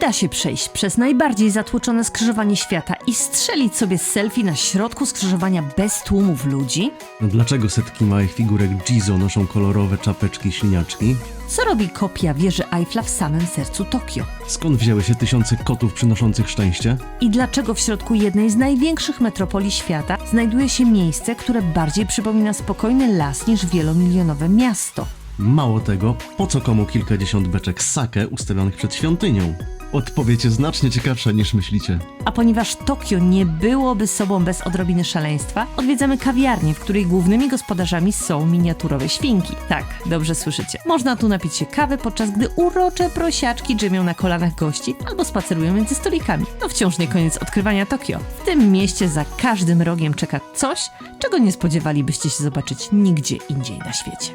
da się przejść przez najbardziej zatłoczone skrzyżowanie świata i strzelić sobie selfie na środku skrzyżowania bez tłumów ludzi? Dlaczego setki małych figurek Jizo noszą kolorowe czapeczki śliniaczki? Co robi kopia wieży Eiffla w samym sercu Tokio? Skąd wzięły się tysiące kotów przynoszących szczęście? I dlaczego w środku jednej z największych metropolii świata znajduje się miejsce, które bardziej przypomina spokojny las niż wielomilionowe miasto? Mało tego, po co komu kilkadziesiąt beczek sake ustawionych przed świątynią? Odpowiedź jest znacznie ciekawsza niż myślicie. A ponieważ Tokio nie byłoby sobą bez odrobiny szaleństwa, odwiedzamy kawiarnię, w której głównymi gospodarzami są miniaturowe świnki. Tak, dobrze słyszycie. Można tu napić się kawy, podczas gdy urocze prosiaczki drzemią na kolanach gości albo spacerują między stolikami. To wciąż nie koniec odkrywania Tokio. W tym mieście za każdym rogiem czeka coś, czego nie spodziewalibyście się zobaczyć nigdzie indziej na świecie.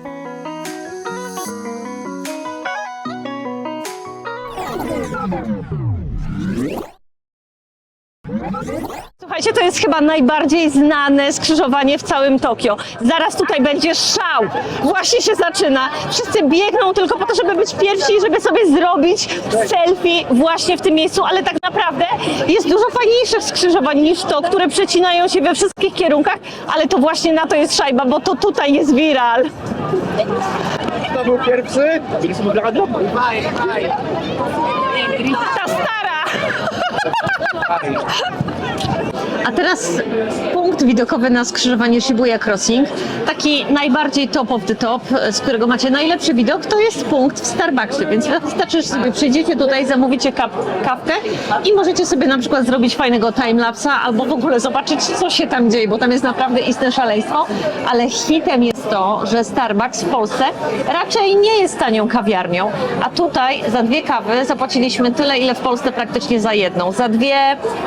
Słuchajcie, to jest chyba najbardziej znane skrzyżowanie w całym Tokio. Zaraz tutaj będzie szał. Właśnie się zaczyna. Wszyscy biegną tylko po to, żeby być pierwsi i żeby sobie zrobić selfie właśnie w tym miejscu, ale tak naprawdę jest dużo fajniejszych skrzyżowań niż to, które przecinają się we wszystkich kierunkach, ale to właśnie na to jest szajba, bo to tutaj jest viral. Kto był pierwszy? Ta stara! A teraz punkt widokowy na skrzyżowanie Shibuya Crossing. Taki najbardziej top of the top, z którego macie najlepszy widok, to jest punkt w Starbucksie, więc wystarczy, że sobie przyjdziecie tutaj, zamówicie kawkę i możecie sobie na przykład zrobić fajnego timelapsa albo w ogóle zobaczyć, co się tam dzieje, bo tam jest naprawdę istne szaleństwo, ale hitem jest to, że Starbucks w Polsce raczej nie jest tanią kawiarnią, a tutaj za 2 kawy zapłaciliśmy tyle, ile w Polsce praktycznie za jedną. Za 2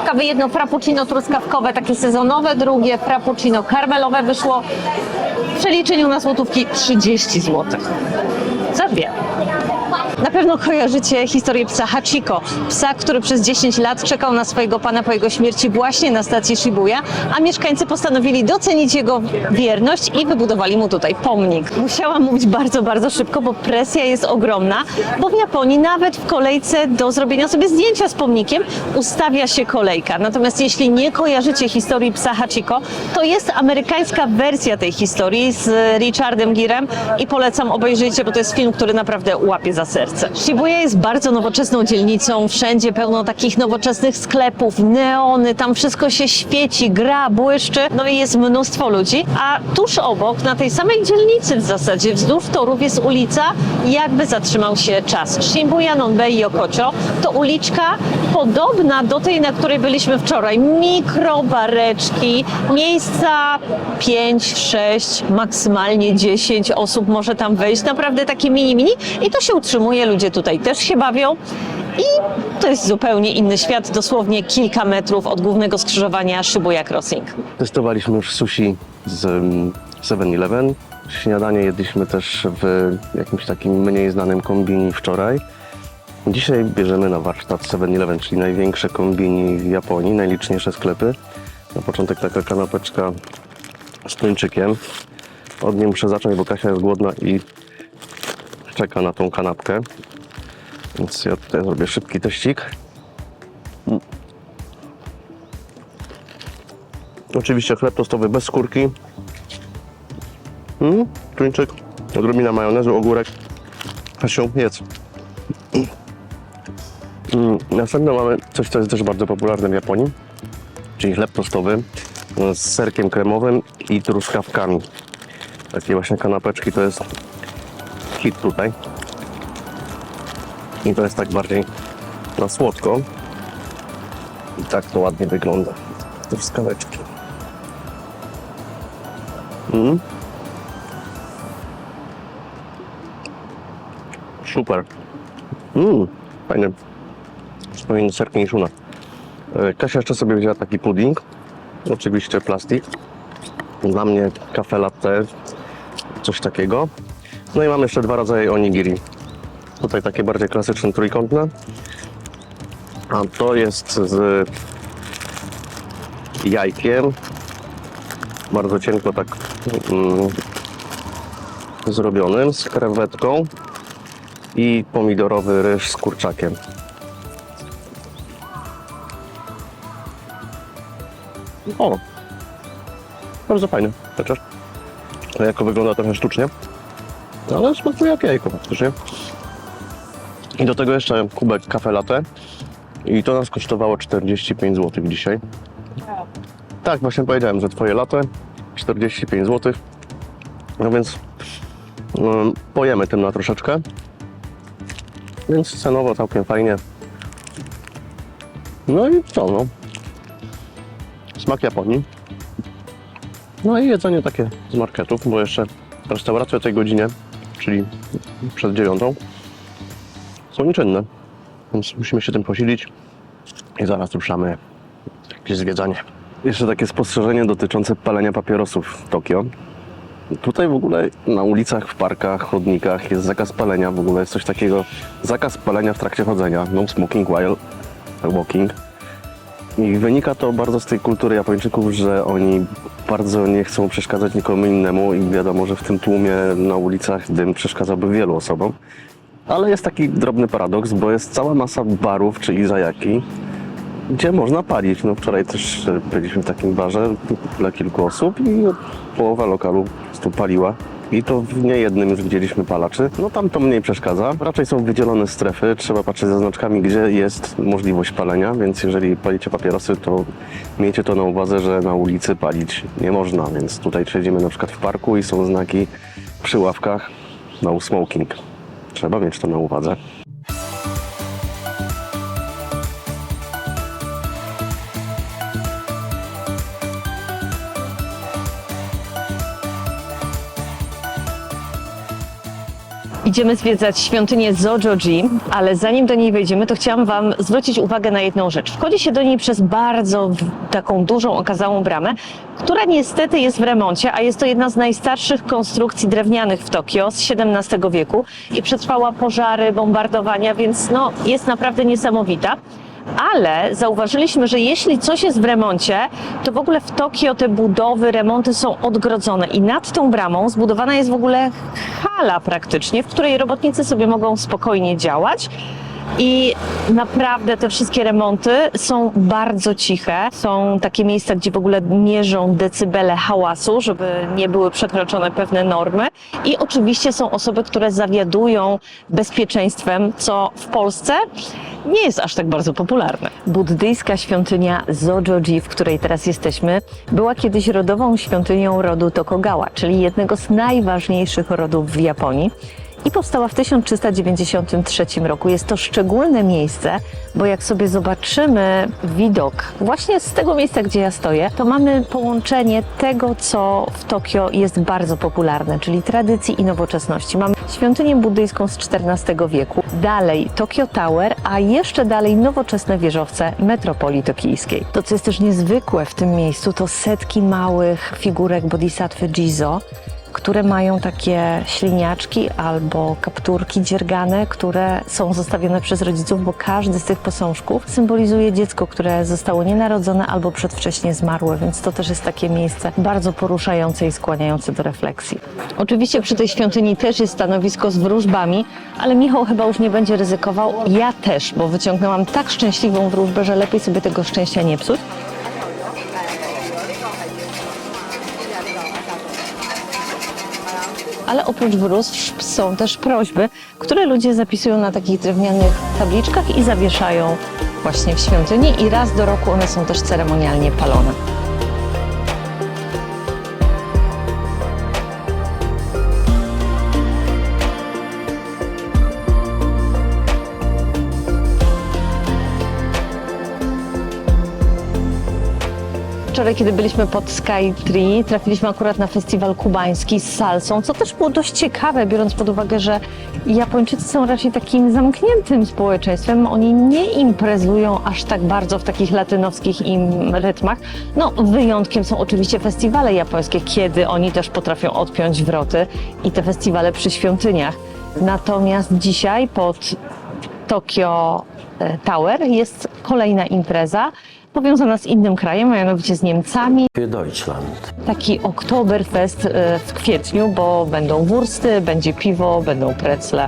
kawy, jedno frappuccino truskawkowe, takie sezonowe, drugie frappuccino karmelowe wyszło w przeliczeniu na złotówki 30 zł. Za 2. Na pewno kojarzycie historię psa Hachiko. Psa, który przez 10 lat czekał na swojego pana po jego śmierci właśnie na stacji Shibuya, a mieszkańcy postanowili docenić jego wierność i wybudowali mu tutaj pomnik. Musiałam mówić bardzo, bardzo szybko, bo presja jest ogromna, bo w Japonii nawet w kolejce do zrobienia sobie zdjęcia z pomnikiem ustawia się kolejka. Natomiast jeśli nie kojarzycie historii psa Hachiko, to jest amerykańska wersja tej historii z Richardem Girem i polecam, obejrzyjcie, bo to jest film, który naprawdę łapie za serce. Shibuya jest bardzo nowoczesną dzielnicą, wszędzie pełno takich nowoczesnych sklepów, neony, tam wszystko się świeci, gra, błyszczy, no i jest mnóstwo ludzi, a tuż obok, na tej samej dzielnicy w zasadzie, wzdłuż torów jest ulica, jakby zatrzymał się czas. Shibuya Nonbei Yokocho to uliczka podobna do tej, na której byliśmy wczoraj. Mikrobareczki, miejsca 5, 6, maksymalnie 10 osób może tam wejść, naprawdę takie mini i to się utrzymuje, ludzie tutaj też się bawią i to jest zupełnie inny świat, dosłownie kilka metrów od głównego skrzyżowania Shibuya Crossing. Testowaliśmy już sushi z 7-Eleven. Śniadanie jedliśmy też w jakimś takim mniej znanym kombini wczoraj. Dzisiaj bierzemy na warsztat 7-Eleven, czyli największe kombini w Japonii, najliczniejsze sklepy. Na początek taka kanapeczka z tuńczykiem. Od niej muszę zacząć, bo Kasia jest głodna i czeka na tą kanapkę. Więc ja tutaj zrobię szybki teścik. Oczywiście chleb tostowy bez skórki. Tuńczyk, odrobina majonezu, ogórek. Kasiu, jedz. Następnie mamy coś, co jest też bardzo popularne w Japonii, czyli chleb tostowy z serkiem kremowym i truskawkami. Takie właśnie kanapeczki to jest hit tutaj. I to jest tak bardziej na słodko. I tak to ładnie wygląda. Truskaweczki. Super. Fajny. Wspomniany serkiem niż u nas. Kasia jeszcze sobie wzięła taki pudding. Oczywiście plastik. Dla mnie kafe latte. Coś takiego. No i mam jeszcze 2 rodzaje onigiri. Tutaj takie bardziej klasyczne, trójkątne. A to jest z jajkiem. Bardzo cienko tak zrobionym, z krewetką i pomidorowy ryż z kurczakiem. O, bardzo fajny, chociaż jako wygląda trochę sztucznie, ale smakuje jak jajko faktycznie. I do tego jeszcze kubek kafe latte i to nas kosztowało 45 zł dzisiaj. Tak, właśnie powiedziałem, że twoje latte 45 zł, no więc pojemy tym na troszeczkę, więc cenowo całkiem fajnie. No i co, no, smak Japonii. No i jedzenie takie z marketów, bo jeszcze restauracje o tej godzinie, czyli przed 9, są nieczynne. Więc musimy się tym posilić i zaraz ruszamy jakieś zwiedzanie. Jeszcze takie spostrzeżenie dotyczące palenia papierosów w Tokio. Tutaj w ogóle na ulicach, w parkach, chodnikach jest zakaz palenia. W ogóle jest coś takiego, zakaz palenia w trakcie chodzenia. No smoking while walking. I wynika to bardzo z tej kultury Japończyków, że oni bardzo nie chcą przeszkadzać nikomu innemu i wiadomo, że w tym tłumie na ulicach dym przeszkadzałby wielu osobom. Ale jest taki drobny paradoks, bo jest cała masa barów czy izajaki, gdzie można palić. No wczoraj też byliśmy w takim barze dla kilku osób i połowa lokalu tu paliła. I to w niejednym już widzieliśmy palaczy. No tam to mniej przeszkadza. Raczej są wydzielone strefy, trzeba patrzeć za znaczkami, gdzie jest możliwość palenia, więc jeżeli palicie papierosy, to miejcie to na uwadze, że na ulicy palić nie można, więc tutaj siedzimy na przykład w parku i są znaki przy ławkach no smoking. Trzeba mieć to na uwadze. Idziemy zwiedzać świątynię Zojoji, ale zanim do niej wejdziemy, to chciałam Wam zwrócić uwagę na jedną rzecz. Wchodzi się do niej przez bardzo taką dużą, okazałą bramę, która niestety jest w remoncie, a jest to jedna z najstarszych konstrukcji drewnianych w Tokio z XVII wieku i przetrwała pożary, bombardowania, więc no, jest naprawdę niesamowita. Ale zauważyliśmy, że jeśli coś jest w remoncie, to w ogóle w Tokio te budowy, remonty są odgrodzone i nad tą bramą zbudowana jest w ogóle hala praktycznie, w której robotnicy sobie mogą spokojnie działać. I naprawdę te wszystkie remonty są bardzo ciche. Są takie miejsca, gdzie w ogóle mierzą decybele hałasu, żeby nie były przekroczone pewne normy. I oczywiście są osoby, które zawiadują bezpieczeństwem, co w Polsce nie jest aż tak bardzo popularne. Buddyjska świątynia Zojoji, w której teraz jesteśmy, była kiedyś rodową świątynią rodu Tokugawa, czyli jednego z najważniejszych rodów w Japonii. I powstała w 1393 roku. Jest to szczególne miejsce, bo jak sobie zobaczymy widok właśnie z tego miejsca, gdzie ja stoję, to mamy połączenie tego, co w Tokio jest bardzo popularne, czyli tradycji i nowoczesności. Mamy świątynię buddyjską z XIV wieku, dalej Tokyo Tower, a jeszcze dalej nowoczesne wieżowce metropolii tokijskiej. To, co jest też niezwykłe w tym miejscu, to setki małych figurek bodhisattwy Jizo, które mają takie śliniaczki albo kapturki dziergane, które są zostawione przez rodziców, bo każdy z tych posążków symbolizuje dziecko, które zostało nienarodzone albo przedwcześnie zmarłe, więc to też jest takie miejsce bardzo poruszające i skłaniające do refleksji. Oczywiście przy tej świątyni też jest stanowisko z wróżbami, ale Michał chyba już nie będzie ryzykował. Ja też, bo wyciągnęłam tak szczęśliwą wróżbę, że lepiej sobie tego szczęścia nie psuć. Ale oprócz wróżb są też prośby, które ludzie zapisują na takich drewnianych tabliczkach i zawieszają właśnie w świątyni i raz do roku one są też ceremonialnie palone. Wczoraj, kiedy byliśmy pod Skytree, trafiliśmy akurat na festiwal kubański z salsą, co też było dość ciekawe, biorąc pod uwagę, że Japończycy są raczej takim zamkniętym społeczeństwem. Oni nie imprezują aż tak bardzo w takich latynowskich rytmach. No, wyjątkiem są oczywiście festiwale japońskie, kiedy oni też potrafią odpiąć wroty i te festiwale przy świątyniach. Natomiast dzisiaj pod Tokyo Tower jest kolejna impreza, powiązana z innym krajem, a mianowicie z Niemcami. Deutschland. Taki Oktoberfest w kwietniu, bo będą wursty, będzie piwo, będą precle.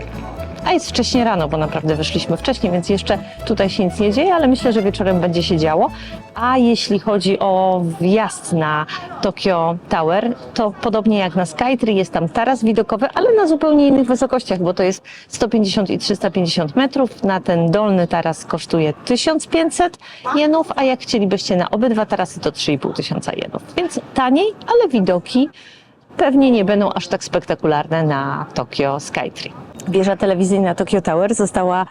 a jest wcześnie rano, bo naprawdę wyszliśmy wcześniej, więc jeszcze tutaj się nic nie dzieje, ale myślę, że wieczorem będzie się działo. A jeśli chodzi o wjazd na Tokyo Tower, to podobnie jak na Skytree jest tam taras widokowy, ale na zupełnie innych wysokościach, bo to jest 150 i 350 metrów. Na ten dolny taras kosztuje 1500 jenów, a jak chcielibyście na obydwa tarasy, to 3500 jenów. Więc taniej, ale widoki pewnie nie będą aż tak spektakularne na Tokyo Skytree. Wieża telewizyjna Tokyo Tower została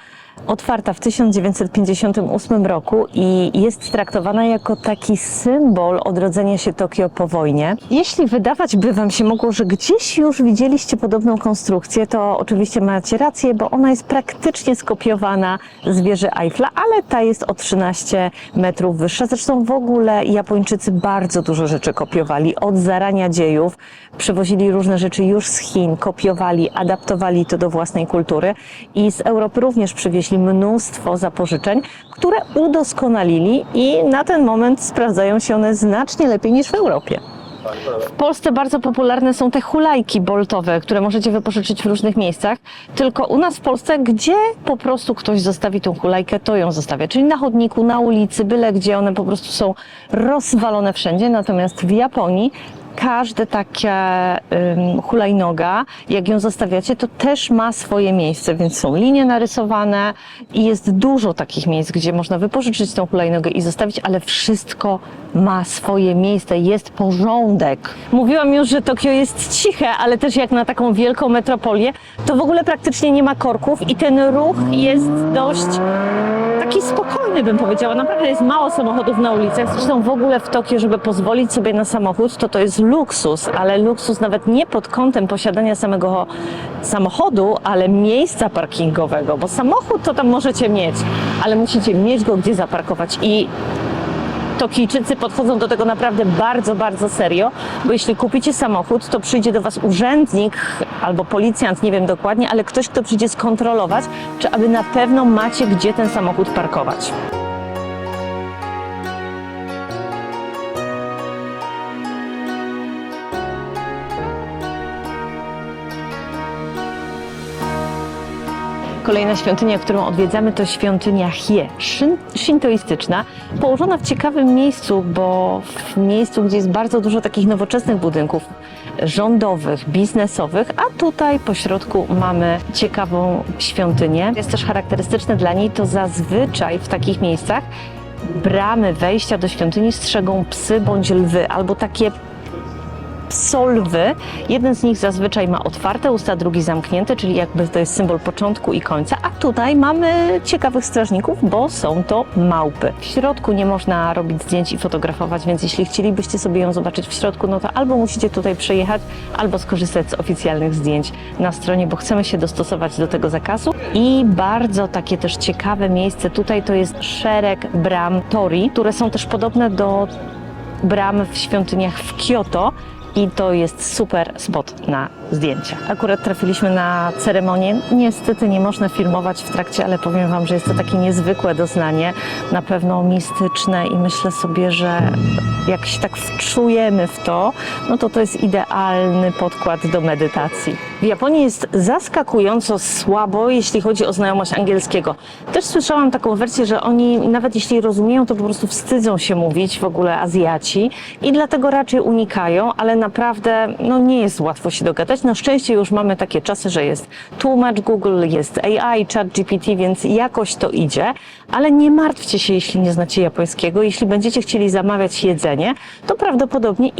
otwarta w 1958 roku i jest traktowana jako taki symbol odrodzenia się Tokio po wojnie. Jeśli wydawać by Wam się mogło, że gdzieś już widzieliście podobną konstrukcję, to oczywiście macie rację, bo ona jest praktycznie skopiowana z wieży Eiffla, ale ta jest o 13 metrów wyższa. Zresztą w ogóle Japończycy bardzo dużo rzeczy kopiowali od zarania dziejów. Przywozili różne rzeczy już z Chin, kopiowali, adaptowali to do własnej kultury i z Europy również przywieźli mnóstwo zapożyczeń, które udoskonalili i na ten moment sprawdzają się one znacznie lepiej niż w Europie. W Polsce bardzo popularne są te hulajki boltowe, które możecie wypożyczyć w różnych miejscach, tylko u nas w Polsce, gdzie po prostu ktoś zostawi tą hulajkę, to ją zostawia, czyli na chodniku, na ulicy, byle gdzie, one po prostu są rozwalone wszędzie, natomiast w Japonii każde takie hulajnoga, jak ją zostawiacie, to też ma swoje miejsce, więc są linie narysowane i jest dużo takich miejsc, gdzie można wypożyczyć tą hulajnogę i zostawić, ale wszystko ma swoje miejsce, jest porządek. Mówiłam już, że Tokio jest ciche, ale też jak na taką wielką metropolię, to w ogóle praktycznie nie ma korków i ten ruch jest dość taki spokojny, bym powiedziała. Naprawdę jest mało samochodów na ulicach. Zresztą w ogóle w Tokio, żeby pozwolić sobie na samochód, to jest luksus, ale luksus nawet nie pod kątem posiadania samego samochodu, ale miejsca parkingowego, bo samochód to tam możecie mieć, ale musicie mieć go gdzie zaparkować i Tokijczycy podchodzą do tego naprawdę bardzo, bardzo serio, bo jeśli kupicie samochód, to przyjdzie do Was urzędnik albo policjant, nie wiem dokładnie, ale ktoś, kto przyjdzie skontrolować, czy aby na pewno macie gdzie ten samochód parkować. Kolejna świątynia, którą odwiedzamy, to świątynia Hie, szintoistyczna, położona w ciekawym miejscu, bo w miejscu, gdzie jest bardzo dużo takich nowoczesnych budynków rządowych, biznesowych, a tutaj po środku mamy ciekawą świątynię. Jest też charakterystyczne dla niej, to zazwyczaj w takich miejscach bramy wejścia do świątyni strzegą psy bądź lwy, albo takie psolwy. Jeden z nich zazwyczaj ma otwarte usta, drugi zamknięte, czyli jakby to jest symbol początku i końca, a tutaj mamy ciekawych strażników, bo są to małpy. W środku nie można robić zdjęć i fotografować, więc jeśli chcielibyście sobie ją zobaczyć w środku, no to albo musicie tutaj przejechać, albo skorzystać z oficjalnych zdjęć na stronie, bo chcemy się dostosować do tego zakazu. I bardzo takie też ciekawe miejsce tutaj to jest szereg bram torii, które są też podobne do bram w świątyniach w Kyoto. I to jest super spot na zdjęcia. Akurat trafiliśmy na ceremonię. Niestety nie można filmować w trakcie, ale powiem Wam, że jest to takie niezwykłe doznanie, na pewno mistyczne i myślę sobie, że jak się tak wczujemy w to, no to jest idealny podkład do medytacji. W Japonii jest zaskakująco słabo, jeśli chodzi o znajomość angielskiego. Też słyszałam taką wersję, że oni nawet jeśli rozumieją, to po prostu wstydzą się mówić, w ogóle Azjaci, i dlatego raczej unikają, ale naprawdę nie jest łatwo się dogadać. Na szczęście już mamy takie czasy, że jest tłumacz Google, jest AI, ChatGPT, więc jakoś to idzie, ale nie martwcie się, jeśli nie znacie japońskiego. Jeśli będziecie chcieli zamawiać jedzenie, to prawdopodobnie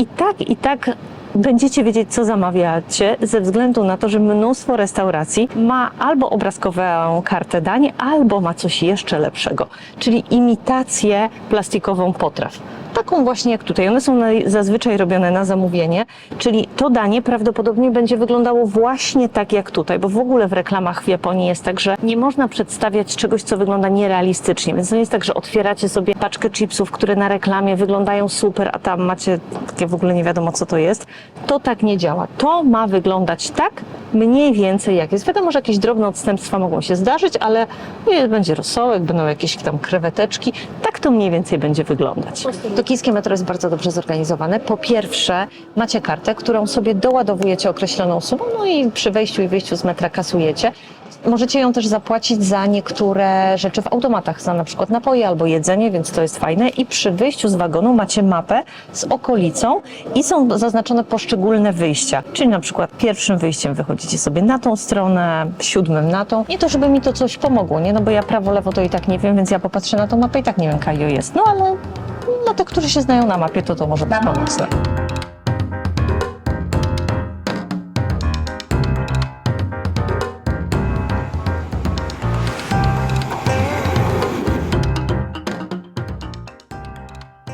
i tak będziecie wiedzieć, co zamawiacie, ze względu na to, że mnóstwo restauracji ma albo obrazkową kartę dań, albo ma coś jeszcze lepszego, czyli imitację plastikową potraw. Taką właśnie jak tutaj. One są zazwyczaj robione na zamówienie, czyli to danie prawdopodobnie będzie wyglądało właśnie tak jak tutaj, bo w ogóle w reklamach w Japonii jest tak, że nie można przedstawiać czegoś, co wygląda nierealistycznie, więc to jest tak, że otwieracie sobie paczkę chipsów, które na reklamie wyglądają super, a tam macie takie w ogóle nie wiadomo, co to jest. To tak nie działa. To ma wyglądać tak, mniej więcej jak jest. Wiadomo, że jakieś drobne odstępstwa mogą się zdarzyć, ale będzie rosołek, będą jakieś tam kreweteczki. Tak to mniej więcej będzie wyglądać. Tokijskie metro jest bardzo dobrze zorganizowane. Po pierwsze, macie kartę, którą sobie doładowujecie określoną sumą, no i przy wejściu i wyjściu z metra kasujecie. Możecie ją też zapłacić za niektóre rzeczy w automatach, za na przykład napoje albo jedzenie, więc to jest fajne. I przy wyjściu z wagonu macie mapę z okolicą i są zaznaczone poszczególne wyjścia. Czyli na przykład pierwszym wyjściem wychodzicie sobie na tą stronę, 7 na tą. Nie to, żeby mi to coś pomogło, nie? No bo ja prawo, lewo to i tak nie wiem, więc ja popatrzę na tą mapę i tak nie wiem, Kajo jest. No ale dla tych, którzy się znają na mapie, to może być pomocne.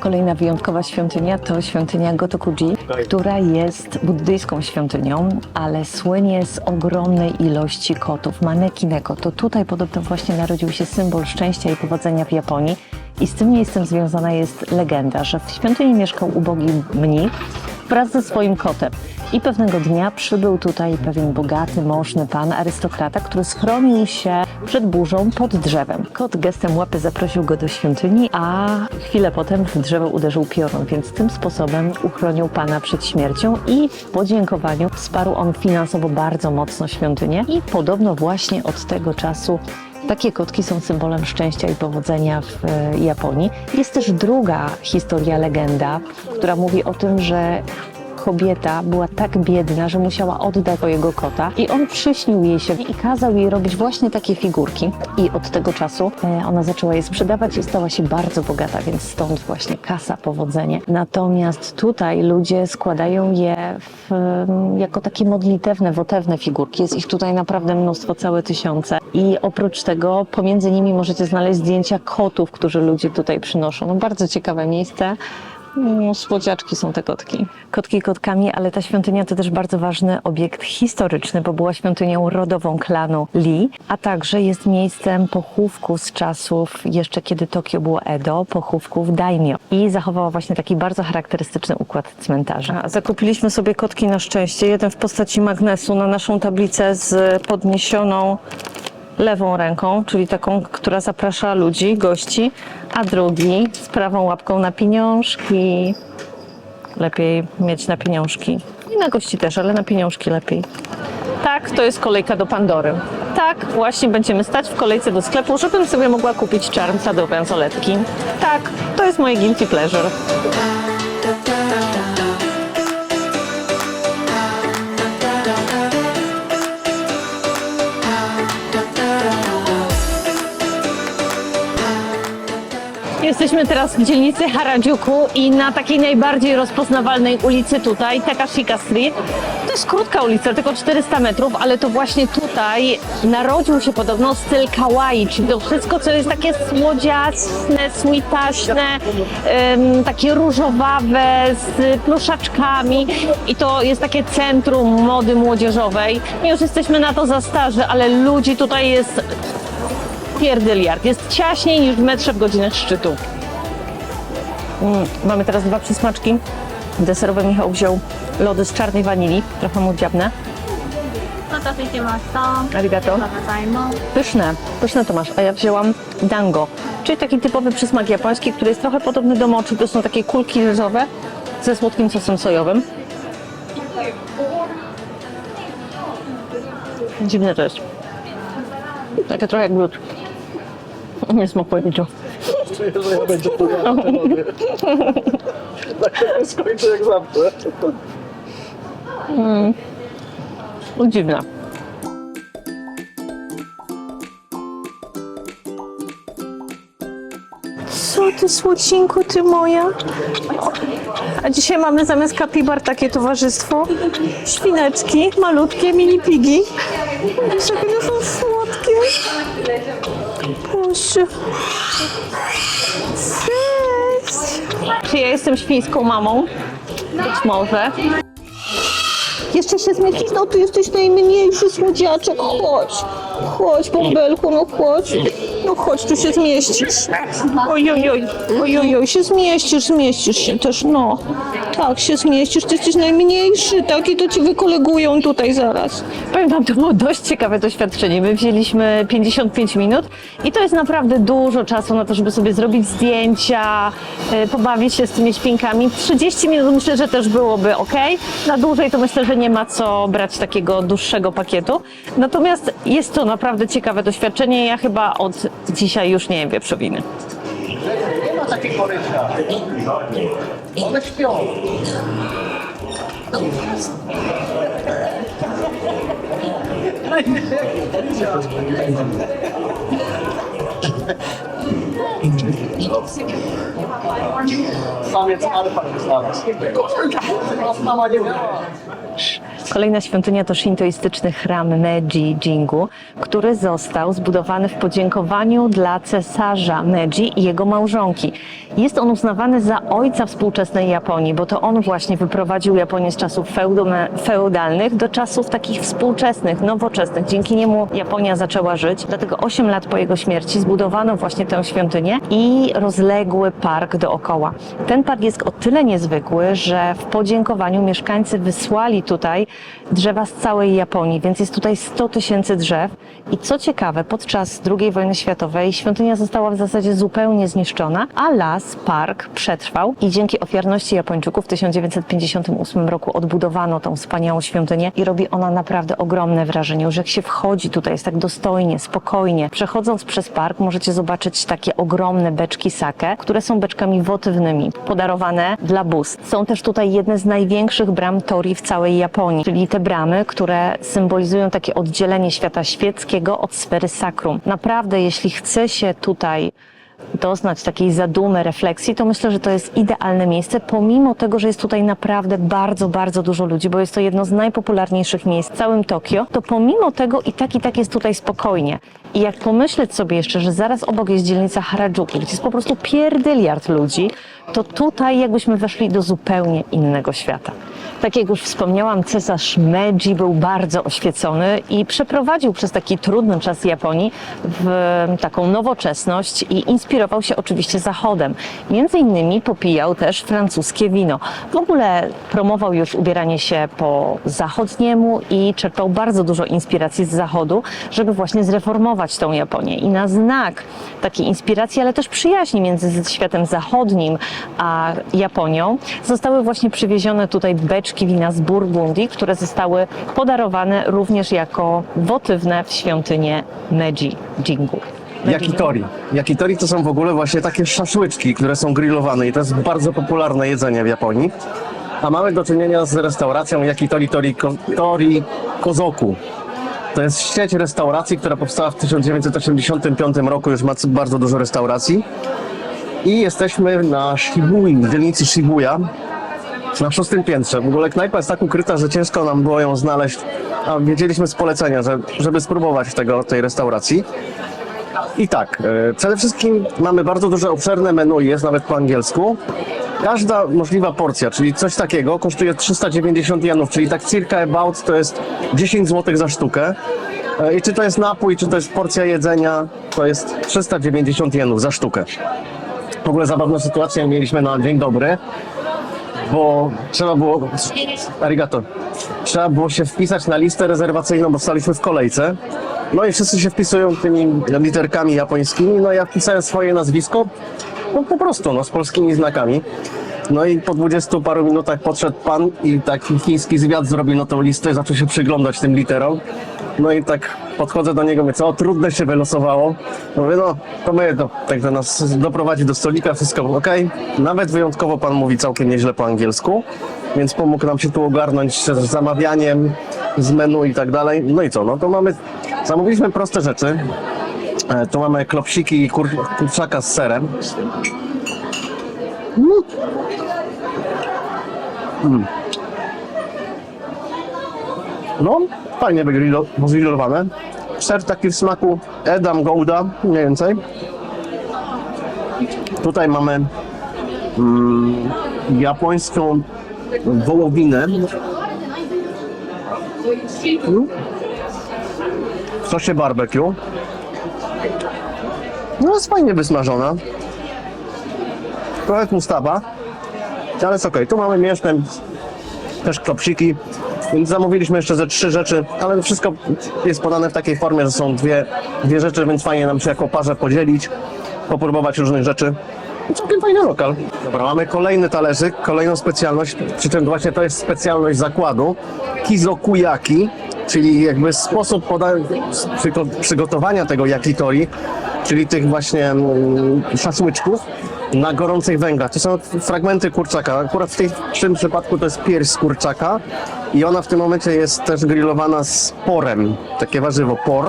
Kolejna wyjątkowa świątynia to świątynia Gotokuji, która jest buddyjską świątynią, ale słynie z ogromnej ilości kotów. Manekineko. To tutaj podobno właśnie narodził się symbol szczęścia i powodzenia w Japonii. I z tym miejscem związana jest legenda, że w świątyni mieszkał ubogi mnich wraz ze swoim kotem. I pewnego dnia przybył tutaj pewien bogaty, możny pan, arystokrata, który schronił się przed burzą pod drzewem. Kot gestem łapy zaprosił go do świątyni, a chwilę potem w drzewo uderzył piorun, więc tym sposobem uchronił pana przed śmiercią i w podziękowaniu wsparł on finansowo bardzo mocno świątynię. I podobno właśnie od tego czasu takie kotki są symbolem szczęścia i powodzenia w Japonii. Jest też druga historia, legenda, która mówi o tym, że kobieta była tak biedna, że musiała oddać swojego kota i on przyśnił jej się i kazał jej robić właśnie takie figurki. I od tego czasu ona zaczęła je sprzedawać i stała się bardzo bogata, więc stąd właśnie kasa, powodzenie. Natomiast tutaj ludzie składają je jako takie modlitewne, wotewne figurki. Jest ich tutaj naprawdę mnóstwo, całe tysiące. I oprócz tego pomiędzy nimi możecie znaleźć zdjęcia kotów, którzy ludzie tutaj przynoszą. No, bardzo ciekawe miejsce. Słodziaczki są te kotki. Kotki kotkami, ale ta świątynia to też bardzo ważny obiekt historyczny, bo była świątynią rodową klanu Lee, a także jest miejscem pochówku z czasów jeszcze kiedy Tokio było Edo, pochówków daimyo. I zachowała właśnie taki bardzo charakterystyczny układ cmentarzy. Zakupiliśmy sobie kotki na szczęście. Jeden w postaci magnesu na naszą tablicę z podniesioną lewą ręką, czyli taką, która zaprasza ludzi, gości, a drugi z prawą łapką na pieniążki. Lepiej mieć na pieniążki. I na gości też, ale na pieniążki lepiej. Tak, to jest kolejka do Pandory. Tak, właśnie będziemy stać w kolejce do sklepu, żebym sobie mogła kupić czarm do bransoletki. Tak, to jest moje guilty pleasure. Jesteśmy teraz w dzielnicy Harajuku i na takiej najbardziej rozpoznawalnej ulicy tutaj, Takashika Street. To jest krótka ulica, tylko 400 metrów, ale to właśnie tutaj narodził się podobno styl kawaii, czyli to wszystko, co jest takie słodziaczne, sweetaśne, takie różowawe, z pluszaczkami i to jest takie centrum mody młodzieżowej. My już jesteśmy na to za starzy, ale ludzi tutaj jest pierdyliard. Jest ciaśniej niż w metrze w godzinach szczytu. Mamy teraz 2 przysmaczki. Deserowe Michał wziął lody z czarnej wanilii, trochę mu dziabne. Arigato. Pyszne, pyszne to masz, a ja wzięłam dango, czyli taki typowy przysmak japoński, który jest trochę podobny do mochi. To są takie kulki ryżowe ze słodkim sosem sojowym. Dziwne to jest. Takie trochę jak glut. Nie smakuje niczego. Czuję, że ja będzie pogany. Tak to skończę jak zawsze. Dziwne. Co ty, słodzinku, ty moja? A dzisiaj mamy zamiast kapibar takie towarzystwo. Świneczki, malutkie, mini pigi. Jakie one są słodkie. Proszę. Cześć. Czy ja jestem świńską mamą? Być może. Jeszcze się zmieścisz? No ty jesteś najmniejszy słodziaczek. Chodź. Chodź, bąbelku, no chodź. No chodź, tu się zmieścisz. Ojojoj, się zmieścisz się też, no. Tak, się zmieścisz, ty jesteś najmniejszy, tak, i to ci wykolegują tutaj zaraz. Powiem wam, to było dość ciekawe doświadczenie. My wzięliśmy 55 minut i to jest naprawdę dużo czasu na to, żeby sobie zrobić zdjęcia, pobawić się z tymi świnkami. 30 minut myślę, że też byłoby ok. Na dłużej to myślę, że nie ma co brać takiego dłuższego pakietu. Natomiast jest to naprawdę ciekawe doświadczenie. Ja chyba od dzisiaj już nie jem wieprzowiny. Nie ma takiego korytka. One śpią. Samiec alfa nie znalazł. Mama nie miała. Kolejna świątynia to szintoistyczny chram Meiji Jingu, który został zbudowany w podziękowaniu dla cesarza Meiji i jego małżonki. Jest on uznawany za ojca współczesnej Japonii, bo to on właśnie wyprowadził Japonię z czasów feudalnych do czasów takich współczesnych, nowoczesnych. Dzięki niemu Japonia zaczęła żyć. Dlatego 8 lat po jego śmierci zbudowano właśnie tę świątynię i rozległy park dookoła. Ten park jest o tyle niezwykły, że w podziękowaniu mieszkańcy wysłali tutaj drzewa z całej Japonii, więc jest tutaj 100 000 drzew. I co ciekawe, podczas II wojny światowej świątynia została w zasadzie zupełnie zniszczona, a park przetrwał i dzięki ofiarności Japończyków w 1958 roku odbudowano tą wspaniałą świątynię i robi ona naprawdę ogromne wrażenie. Już jak się wchodzi tutaj, jest tak dostojnie, spokojnie. Przechodząc przez park możecie zobaczyć takie ogromne beczki sake, które są beczkami wotywnymi, podarowane dla bóstw. Są też tutaj jedne z największych bram torii w całej Japonii, czyli te bramy, które symbolizują takie oddzielenie świata świeckiego od sfery sakrum. Naprawdę, jeśli chce się tutaj doznać takiej zadumy, refleksji, to myślę, że to jest idealne miejsce, pomimo tego, że jest tutaj naprawdę bardzo, bardzo dużo ludzi, bo jest to jedno z najpopularniejszych miejsc w całym Tokio, to pomimo tego i tak jest tutaj spokojnie. I jak pomyśleć sobie jeszcze, że zaraz obok jest dzielnica Harajuku, gdzie jest po prostu pierdyliard ludzi, to tutaj jakbyśmy weszli do zupełnie innego świata. Tak jak już wspomniałam, cesarz Meiji był bardzo oświecony i przeprowadził przez taki trudny czas Japonii w taką nowoczesność i inspirował się oczywiście Zachodem. Między innymi popijał też francuskie wino. W ogóle promował już ubieranie się po zachodniemu i czerpał bardzo dużo inspiracji z Zachodu, żeby właśnie zreformować tą Japonię. I na znak takiej inspiracji, ale też przyjaźni między światem zachodnim a Japonią zostały właśnie przywiezione tutaj beczki wina z Burgundii, które zostały podarowane również jako wotywne w świątynię Meiji Jingu. Yakitori. Yakitori to są w ogóle właśnie takie szaszłyczki, które są grillowane i to jest bardzo popularne jedzenie w Japonii. A mamy do czynienia z restauracją Yakitori Tori Kozoku. To jest sieć restauracji, która powstała w 1985 roku, już ma bardzo dużo restauracji. I jesteśmy na Shibui, w dzielnicy Shibuya, na 6. piętrze. W ogóle knajpa jest tak ukryta, że ciężko nam było ją znaleźć, a wiedzieliśmy z polecenia, żeby spróbować tej restauracji. I tak, przede wszystkim mamy bardzo duże, obszerne menu, jest nawet po angielsku. Każda możliwa porcja, czyli coś takiego, kosztuje 390 jenów, czyli tak circa about to jest 10 zł za sztukę. I czy to jest napój, czy to jest porcja jedzenia, to jest 390 jenów za sztukę. W ogóle zabawną sytuację mieliśmy na dzień dobry, bo trzeba było się wpisać na listę rezerwacyjną, bo staliśmy w kolejce. No i wszyscy się wpisują tymi literkami japońskimi, no ja wpisałem swoje nazwisko, no po prostu, z polskimi znakami. No i po 20 paru minutach podszedł pan i taki chiński zwiad zrobił tą listę i zaczął się przyglądać tym literom. No i tak podchodzę do niego, mówię, co trudne się wylosowało. Mówię, to my, także nas doprowadzi do stolika, wszystko okej. Nawet wyjątkowo pan mówi całkiem nieźle po angielsku, więc pomógł nam się tu ogarnąć z zamawianiem, z menu i tak dalej. No i co, to zamówiliśmy proste rzeczy. Tu mamy klopsiki i kurczaka z serem. No, fajnie wygrillowane. Ser taki w smaku Edam Gouda, mniej więcej. Tutaj mamy japońską wołowinę w sosie barbecue. No, jest fajnie wysmażona. Trochę tłustawa, ale jest okej. Tu mamy mięsne też klopsiki, więc zamówiliśmy jeszcze ze 3 rzeczy, ale wszystko jest podane w takiej formie, że są dwie rzeczy, więc fajnie nam się jako parze podzielić, popróbować różnych rzeczy. Całkiem fajny lokal. Dobra, mamy kolejny talerzyk, kolejną specjalność, przy czym właśnie to jest specjalność zakładu. Kizokuyaki, czyli jakby sposób przygotowania tego yakitori, czyli tych właśnie szaszłyczków na gorących węglach. To są fragmenty kurczaka. Akurat w tym przypadku to jest pierś z kurczaka i ona w tym momencie jest też grillowana z porem. Takie warzywo por.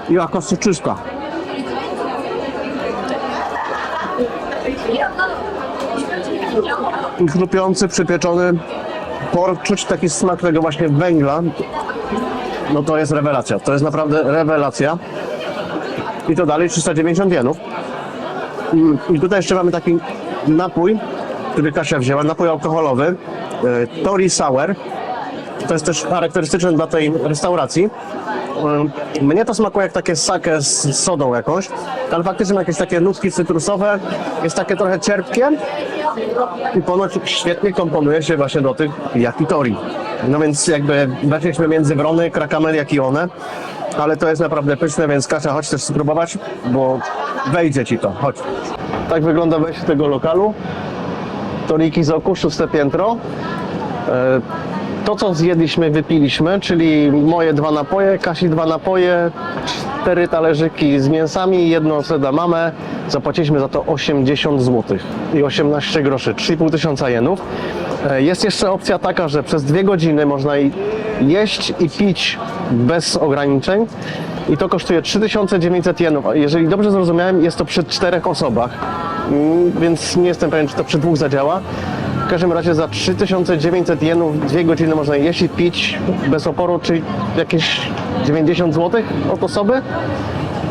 I jaka soczysta. I chrupiący, przypieczony por, czuć taki smak tego właśnie węgla. No to jest rewelacja. To jest naprawdę rewelacja. I to dalej 390 jenów. I tutaj jeszcze mamy taki napój, który Kasia wzięła, napój alkoholowy, Tori Sour. To jest też charakterystyczne dla tej restauracji. Mnie to smakuje jak takie sake z sodą jakąś, ale faktycznie ma jakieś takie nutki cytrusowe, jest takie trochę cierpkie i ponoć świetnie komponuje się właśnie do tych yakitori. No więc jakby weszliśmy między wrony, krakamel, jak i one, ale to jest naprawdę pyszne, więc Kasia, chodź też spróbować, bo wejdzie ci to, chodź. Tak wygląda wejście tego lokalu. Toriki z oku, 6. piętro. To, co zjedliśmy, wypiliśmy, czyli moje 2 napoje, Kasi 2 napoje, 4 talerzyki z mięsami, 1 sedamamę. Zapłaciliśmy za to 80 zł i 18 groszy, 3,5 tysiąca jenów. Jest jeszcze opcja taka, że przez 2 godziny można jeść i pić bez ograniczeń i to kosztuje 3900 jenów. Jeżeli dobrze zrozumiałem, jest to przy 4 osobach, więc nie jestem pewien, czy to przy 2 zadziała. W każdym razie za 3900 jenów 2 godziny można jeść i pić bez oporu, czyli jakieś 90 zł od osoby.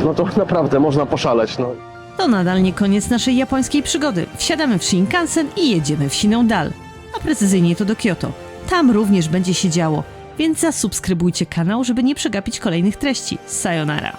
No to naprawdę można poszaleć. No. To nadal nie koniec naszej japońskiej przygody. Wsiadamy w Shinkansen i jedziemy w Siną Dal, a precyzyjnie to do Kyoto. Tam również będzie się działo, więc zasubskrybujcie kanał, żeby nie przegapić kolejnych treści. Sayonara!